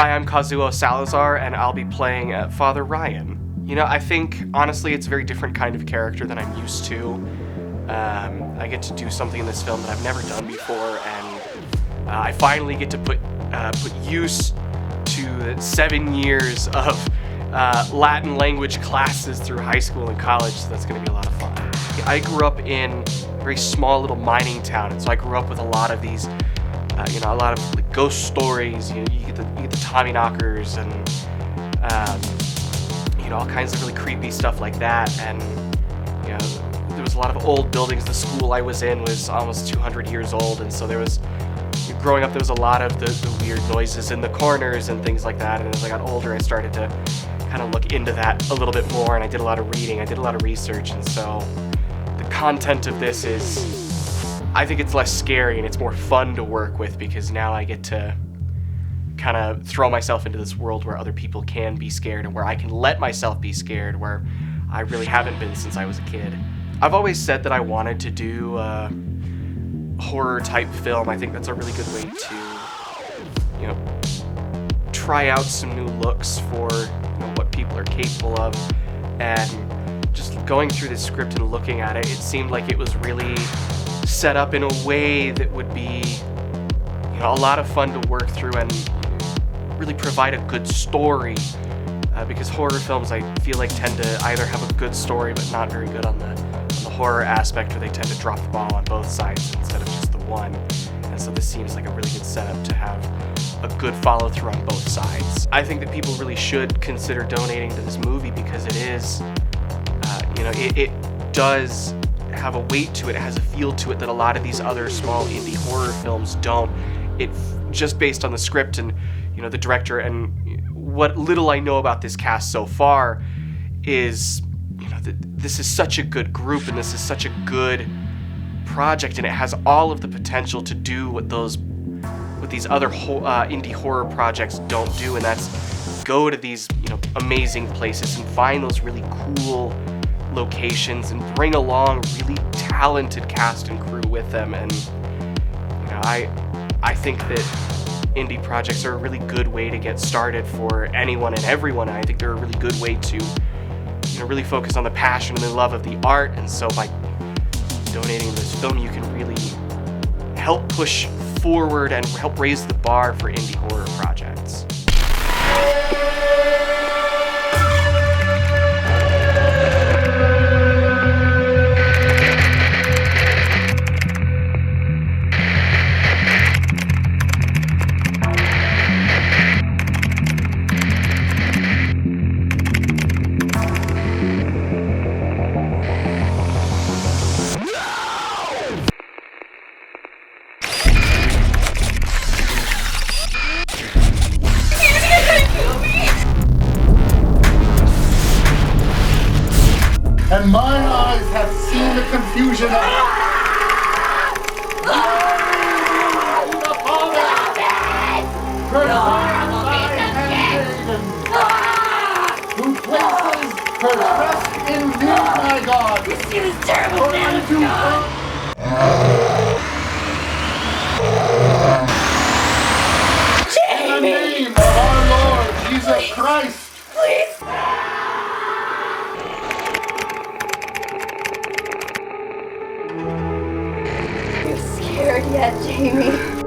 Hi, I'm Kazuo Salazar, and I'll be playing Father Ryan. You know, I think, honestly, it's a very different kind of character than I'm used to. I get to do something in this film that I've never done before, and I finally get to put use to 7 years of Latin language classes through high school and college, so that's going to be a lot of fun. I grew up in a very small little mining town, and so I grew up with a lot of these, a lot of like, ghost stories. You get the Tommyknockers and all kinds of really creepy stuff like that. And there was a lot of old buildings. The school I was in was almost 200 years old, and so growing up there was a lot of the weird noises in the corners and things like that. And as I got older, I started to kind of look into that a little bit more, and I did a lot of reading, I did a lot of research, and so the content of this is, I think it's less scary and it's more fun to work with, because now I get to kind of throw myself into this world where other people can be scared and where I can let myself be scared, where I really haven't been since I was a kid. I've always said that I wanted to do a horror type film. I think that's a really good way to, try out some new looks for what people are capable of. And just going through this script and looking at it, it seemed like it was really set up in a way that would be a lot of fun to work through and really provide a good story, because horror films, I feel like, tend to either have a good story but not very good on the horror aspect, or they tend to drop the ball on both sides instead of just the one. And so this seems like a really good setup to have a good follow-through on both sides. I think that people really should consider donating to this movie, because it is, it does have a weight to it. It has a feel to it that a lot of these other small indie horror films don't. It just based on the script and the director and what little I know about this cast so far is this is such a good group, and this is such a good project, and it has all of the potential to do what these other indie horror projects don't do, and that's go to these amazing places and find those really cool locations and bring along really talented cast and crew with them. And I think that indie projects are a really good way to get started for anyone and everyone, and I think they're a really good way to really focus on the passion and the love of the art. And so by donating to this film, you can really help push forward and help raise the bar for indie horror projects. And mine eyes have seen the confusion of who places her trust in me, my God. This is terrible, man of God. In the name of our Lord Jesus Christ. Please. You scared yet, Jamie?